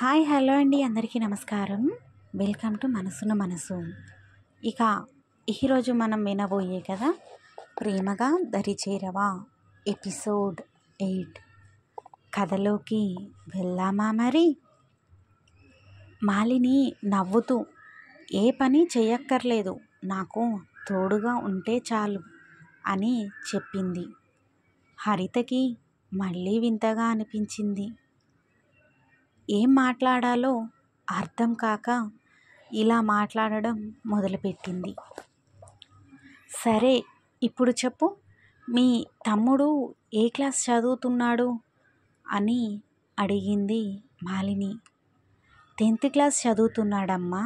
Hi hello అండి, అందరికీ నమస్కారం. వెల్కమ్ టు మనసున్న మనసు. ఇక ఈరోజు మనం వినబోయే కదా ప్రేమగా దరిచేరవా ఎపిసోడ్ 8 కథలోకి వెళ్దామా మరి. మాలిని నవ్వుతూ, ఏ పని చేయక్కర్లేదు, నాకు తోడుగా ఉంటే చాలు అని చెప్పింది. హరితకి మళ్ళీ వింతగా అనిపించింది. ఏం మాట్లాడాలో అర్థం కాక ఇలా మాట్లాడడం మొదలుపెట్టింది. సరే, ఇప్పుడు చెప్పు, మీ తమ్ముడు ఏ క్లాస్ చదువుతున్నాడు అని అడిగింది మాలిని. 10th క్లాస్ చదువుతున్నాడమ్మా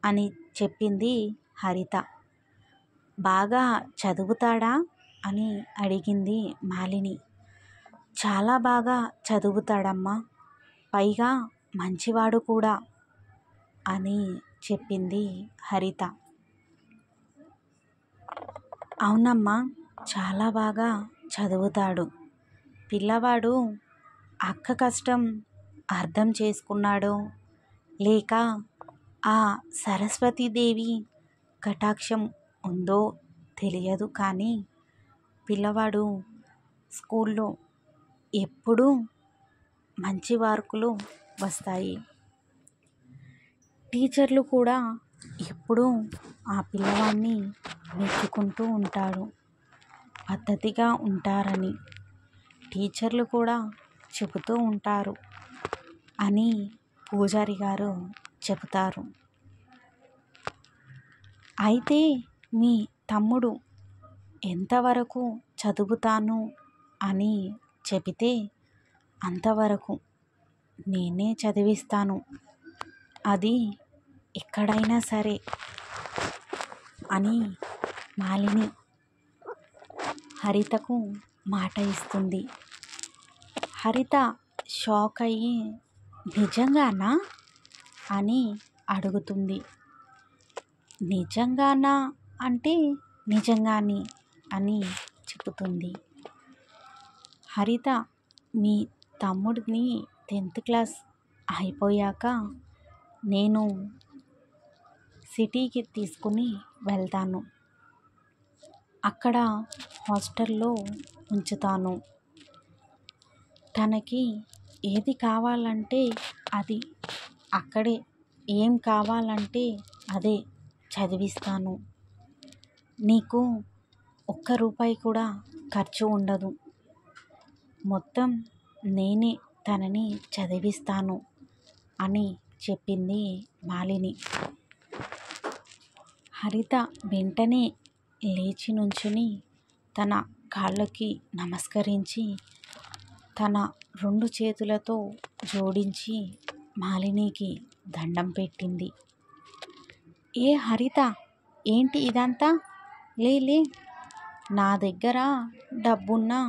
అని చెప్పింది హరిత. బాగా చదువుతాడా అని అడిగింది మాలిని. చాలా బాగా చదువుతాడమ్మా, పైగా మంచివాడు కూడా అని చెప్పింది హరిత. అవునమ్మా, చాలా బాగా చదువుతాడు. పిల్లవాడు అక్క కష్టం అర్థం చేసుకున్నాడో లేక ఆ సరస్వతీదేవి కటాక్షం ఉందో తెలియదు, కానీ పిల్లవాడు స్కూల్లో ఎప్పుడూ మంచి మార్కులు వస్తాయి. టీచర్లు కూడా ఎప్పుడూ ఆ పిల్లవాడిని మెచ్చుకుంటూ ఉంటారు. పద్ధతిగా ఉంటారని టీచర్లు కూడా చెబుతూ ఉంటారు అని పూజారి గారు చెబుతారు. అయితే మీ తమ్ముడు ఎంతవరకు చదువుతాను అని చెబితే అంతవరకు నేనే చదివిస్తాను, అది ఎక్కడైనా సరే అని మాలిని హరితకు మాట ఇస్తుంది. హరిత షాక్ అయ్యి, నిజంగానా అని అడుగుతుంది. నిజంగానా అంటే నిజంగానే అని చెబుతుంది. హరిత, మీ తమ్ముడిని 10th క్లాస్ అయిపోయాక నేను సిటీకి తీసుకుని వెళ్తాను, అక్కడ హాస్టల్లో ఉంచుతాను. తనకి ఏది కావాలంటే అది, అక్కడే ఏం కావాలంటే అదే చదివిస్తాను. నీకు ఒక్క రూపాయి కూడా ఖర్చు ఉండదు, మొత్తం నేనే తనని చదివిస్తాను అని చెప్పింది మాలిని. హరిత వెంటనే లేచి నుంచుని తన కాళ్ళకి నమస్కరించి తన 2 చేతులతో జోడించి మాలినికి దండం పెట్టింది. ఏ హరిత, ఏంటి ఇదంతా? లే, నా దగ్గర డబ్బున్నా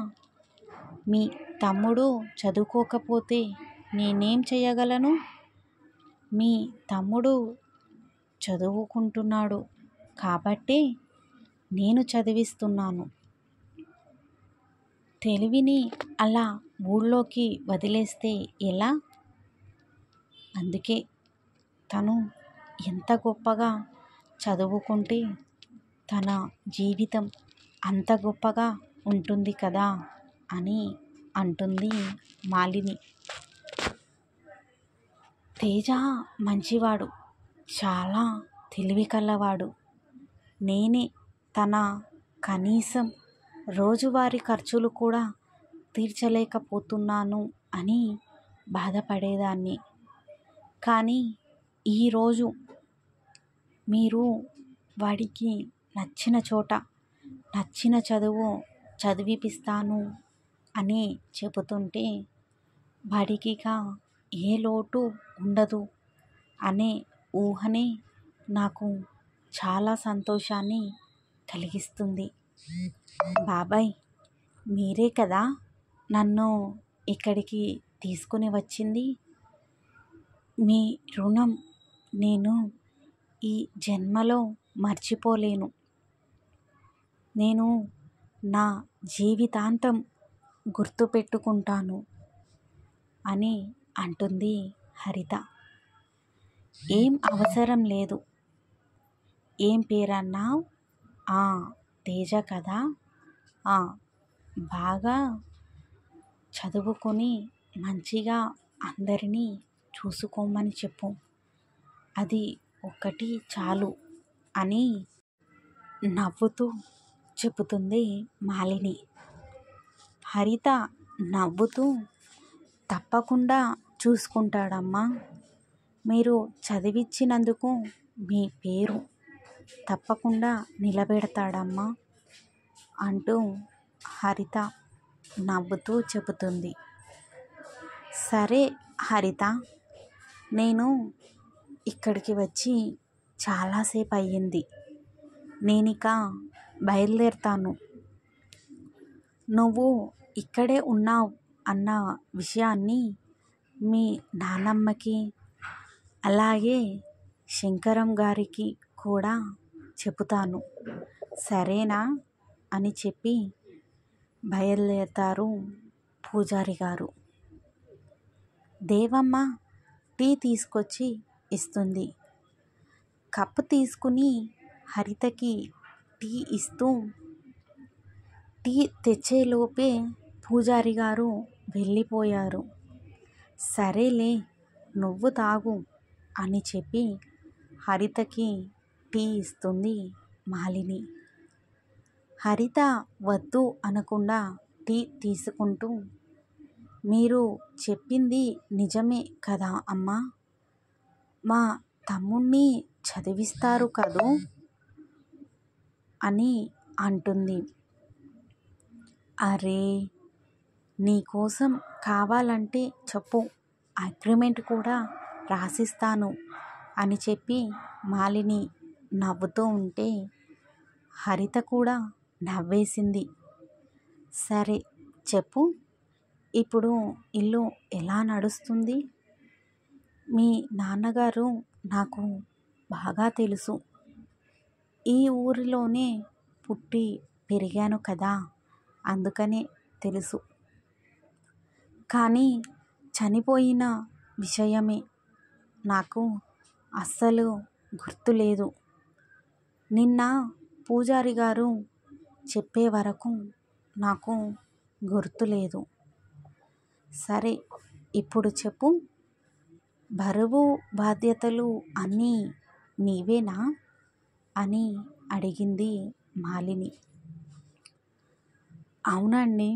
మీ తమ్ముడు చదువుకోకపోతే నేనేం చేయగలను? మీ తమ్ముడు చదువుకుంటున్నాడు కాబట్టే నేను చదివిస్తున్నాను. తెలివిని అలా ఊళ్ళోకి వదిలేస్తే ఎలా? అందుకే తను ఎంత గొప్పగా చదువుకుంటే తన జీవితం అంత గొప్పగా ఉంటుంది కదా అని అంటుంది మాలిని. తేజ మంచివాడు, చాలా తెలివి కలవాడు. నేనే తన కనీసం రోజువారీ ఖర్చులు కూడా తీర్చలేకపోతున్నాను అని బాధపడేదాన్ని. కానీ ఈరోజు మీరు వాడికి నచ్చిన చోట నచ్చిన చదువు చదివిపిస్తాను అని చెబుతుంటే వాడికిక ఏ లోటు ఉండదు అనే ఊహనే నాకు చాలా సంతోషాన్ని కలిగిస్తుంది. బాబాయ్, మీరే కదా నన్ను ఇక్కడికి తీసుకుని వచ్చింది. మీ రుణం నేను ఈ జన్మలో మర్చిపోలేను. నేను నా జీవితాంతం గుర్తుపెట్టుకుంటాను అని అంటుంది హరిత. ఏం అవసరం లేదు. ఏం పేరన్నావు? తేజ కదా. బాగా చదువుకొని మంచిగా అందరినీ చూసుకోమని చెప్పు. అది ఒక్కటి చాలు అని నవ్వుతూ చెబుతుంది మాలిని. హరిత నవ్వుతూ, తప్పకుండా చూసుకుంటాడమ్మా. మీరు చదివించినందుకు మీ పేరు తప్పకుండా నిలబెడతాడమ్మా అంటూ హరిత నవ్వుతూ చెబుతుంది. సరే హరిత, నేను ఇక్కడికి వచ్చి చాలాసేపు అయ్యింది. నేనిక బయలుదేరుతాను. నువ్వు ఇక్కడే ఉన్నావు అన్న విషయాన్ని మీ నాన్నమ్మకి అలాగే శంకరం గారికి కూడా చెబుతాను, సరేనా అని చెప్పి బయలుదేరుతారు పూజారి గారు. దేవమ్మ టీ తీసుకొచ్చి ఇస్తుంది. కప్పు తీసుకుని హరితకి టీ ఇస్తూ, టీ తెచ్చేలోపే పూజారి గారు వెళ్ళిపోయారు. సరేలే, నువ్వు తాగు అని చెప్పి హరితకి టీ ఇస్తుంది మాలిని. హరిత వద్దు అనకుండా టీ తీసుకుంటూ, మీరు చెప్పింది నిజమే కదా అమ్మా, మా తమ్ముణ్ణి చదివిస్తారు కదూ అని అంటుంది. అరే, నీకోసం కావాలంటే చెప్పు, అగ్రిమెంట్ కూడా రాసిస్తాను అని చెప్పి మాలిని నవ్వుతూ ఉంటే హరిత కూడా నవ్వేసింది. సరే చెప్పు, ఇప్పుడు ఇల్లు ఎలా నడుస్తుంది? మీ నాన్నగారు నాకు బాగా తెలుసు. ఈ ఊరిలోనే పుట్టి పెరిగాను కదా, అందుకనే తెలుసు. కానీ చనిపోయిన విషయమే నాకు అస్సలు గుర్తులేదు. నిన్న పూజారి గారు చెప్పే వరకు నాకు గుర్తులేదు. సరే ఇప్పుడు చెప్పు, బరువు బాధ్యతలు అన్నీ నీవేనా అని అడిగింది మాలిని. అవునండి,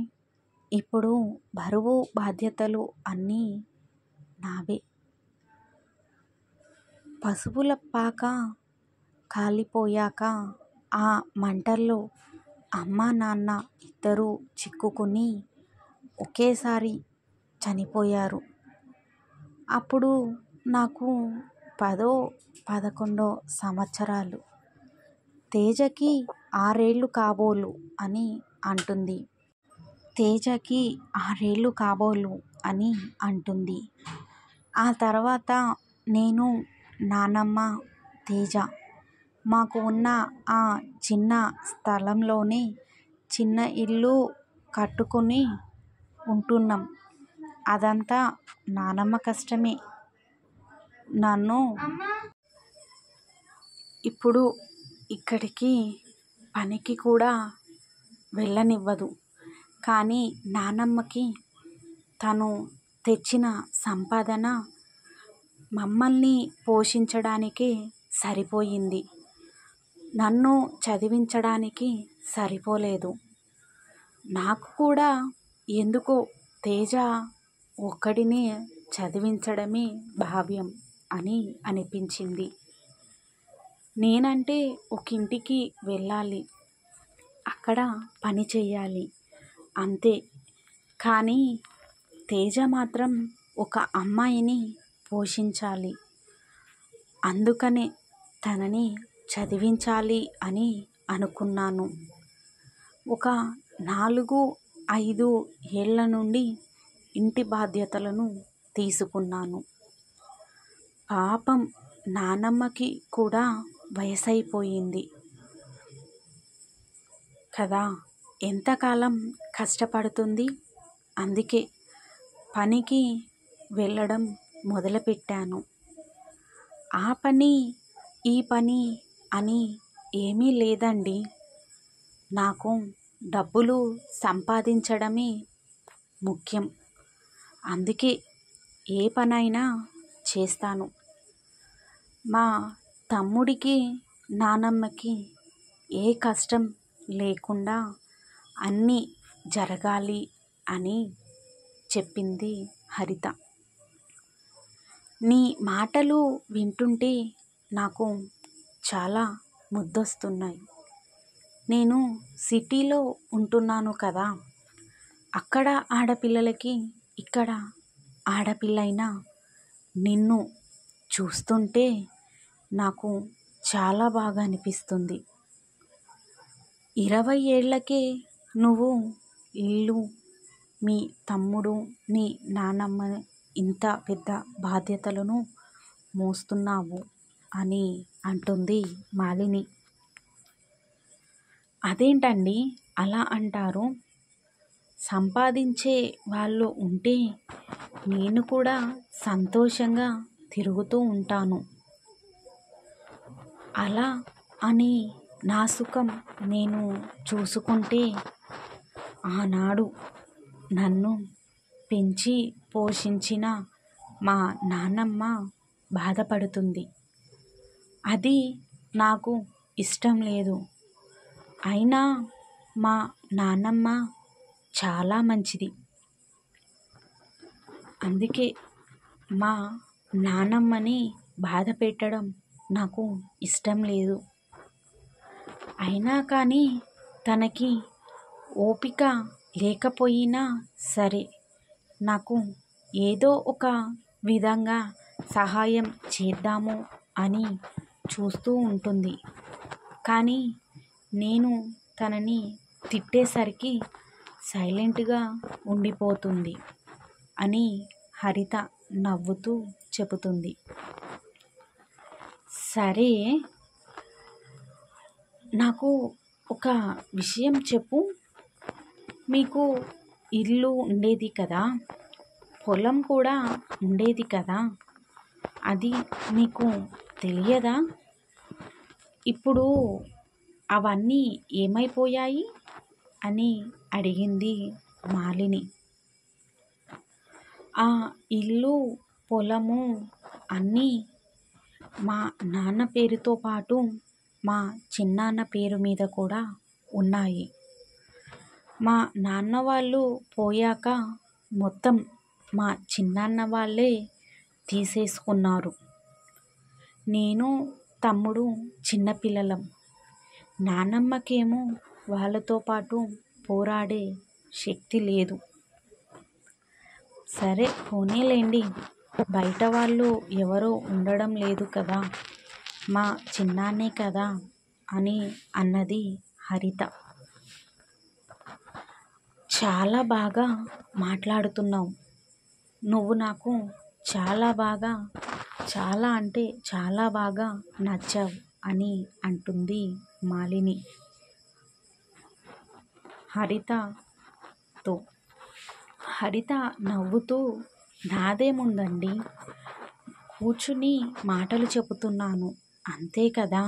ఇప్పుడు బరువు బాధ్యతలు అన్నీ నావే. పశువుల పాక కాలిపోయాక ఆ మంటల్లో అమ్మ నాన్న ఇద్దరూ చిక్కుకుని ఒకేసారి చనిపోయారు. అప్పుడు నాకు 10-11 సంవత్సరాలు. తేజకి 6 ఏళ్ళు కాబోలు అని అంటుంది. తేజకి 6 ఏళ్ళు కాబోలు అని అంటుంది. ఆ తర్వాత నేను, నానమ్మ, తేజ మాకు ఉన్న ఆ చిన్న స్థలంలోనే చిన్న ఇల్లు కట్టుకుని ఉంటున్నాం. అదంతా నానమ్మ కష్టమే. నన్ను ఇప్పుడు ఇక్కడికి పనికి కూడా వెళ్ళనివ్వదు. కానీ నానమ్మకి తను తెచ్చిన సంపాదన మమ్మల్ని పోషించడానికి సరిపోయింది. నన్ను చదివించడానికి సరిపోలేదు. నాకు కూడా ఎందుకో తేజ ఒక్కడినే చదివించడమే భావ్యం అని అనిపించింది. నేనంటే ఒక ఇంటికి వెళ్ళాలి, అక్కడ పని చేయాలి అంతే. కానీ తేజ మాత్రం ఒక అమ్మాయిని పోషించాలి. అందుకనే తనని చదివించాలి అని అనుకున్నాను. ఒక 4-5 ఏళ్ల నుండి ఇంటి బాధ్యతలను తీసుకున్నాను. పాపం నానమ్మకి కూడా వయసైపోయింది కదా, ఎంతకాలం కష్టపడుతుంది? అందుకే పనికి వెళ్ళడం మొదలుపెట్టాను. ఆ పని ఈ పని అని ఏమీ లేదండి. నాకు డబ్బులు సంపాదించడమే ముఖ్యం. అందుకే ఏ పనైనా చేస్తాను. మా తమ్ముడికి నానమ్మకి ఏ కష్టం లేకుండా అన్నీ జరగాలి అని చెప్పింది హరిత. నీ మాటలు వింటుంటే నాకు చాలా ముద్దొస్తున్నాయి. నేను సిటీలో ఉంటున్నాను కదా, అక్కడ ఆడపిల్లలకి ఇక్కడ ఆడపిల్లైనా నిన్ను చూస్తుంటే నాకు చాలా బాగా అనిపిస్తుంది. 20 ఏళ్లకే నువ్వు ఇల్లు, మీ తమ్ముడు, మీ నానమ్మ ఇంత పెద్ద బాధ్యతలను మోస్తున్నావు అని అంటుంది మాలిని. అదేంటండి అలా అంటారు? సంపాదించే వాళ్ళు ఉంటే నేను కూడా సంతోషంగా తిరుగుతూ ఉంటాను. అలా అని నా సుఖం నేను చూసుకుంటే ఆనాడు నన్ను పెంచి పోషించిన మా నాన్నమ్మ బాధపడుతుంది. అది నాకు ఇష్టం లేదు. అయినా మా నాన్నమ్మ చాలా మంచిది. అందుకే మా నాన్నమ్మని బాధ పెట్టడం నాకు ఇష్టం లేదు. అయినా కానీ తనకి ఓపిక లేకపోయినా సరే నాకు ఏదో ఒక విధంగా సహాయం చేద్దాము అని చూస్తూ ఉంటుంది. కానీ నేను తనని తిట్టేసరికి సైలెంట్గా ఉండిపోతుంది అని హరిత నవ్వుతూ చెబుతుంది. సరే, నాకు ఒక విషయం చెప్పు. మీకు ఇల్లు ఉండేది కదా, పొలం కూడా ఉండేది కదా, అది మీకు తెలియదా? ఇప్పుడు అవన్నీ ఏమైపోయాయి అని అడిగింది మాలిని. ఆ ఇల్లు, పొలము అన్నీ మా నాన్న పేరుతో పాటు మా చిన్నాన్న పేరు మీద కూడా ఉన్నాయి. మా నాన్న వాళ్ళు పోయాక మొత్తం మా చిన్నాన్న వాళ్ళే తీసేసుకున్నారు. నేను తమ్ముడు చిన్నపిల్లలం. నానమ్మకేమో వాళ్ళతో పాటు పోరాడే శక్తి లేదు. సరే పోనీలేండి, బయట వాళ్ళు ఎవరో ఉండడం లేదు కదా, మా చిన్నాన్నే కదా అని అన్నది హరిత. చాలా బాగా మాట్లాడుతున్నావు. నువ్వు నాకు చాలా బాగా, చాలా అంటే చాలా బాగా నచ్చావు అని అంటుంది మాలిని హరితతో. హరిత నవ్వుతూ, నాదేముందండి, కూర్చుని మాటలు చెబుతున్నాను అంతే కదా,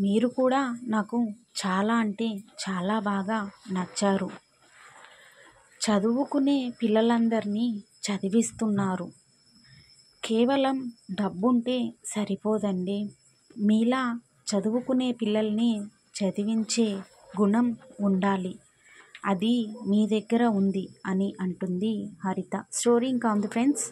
మీరు కూడా నాకు చాలా అంటే చాలా బాగా నచ్చారు. చదువుకునే పిల్లలందరినీ చదివిస్తున్నారు. కేవలం డబ్బుంటే సరిపోదండి, మీలా చదువుకునే పిల్లల్ని చదివించే గుణం ఉండాలి. అది మీ దగ్గర ఉంది అని అంటుంది హరిత. స్టోరీ ఇంకా ఉంది ఫ్రెండ్స్.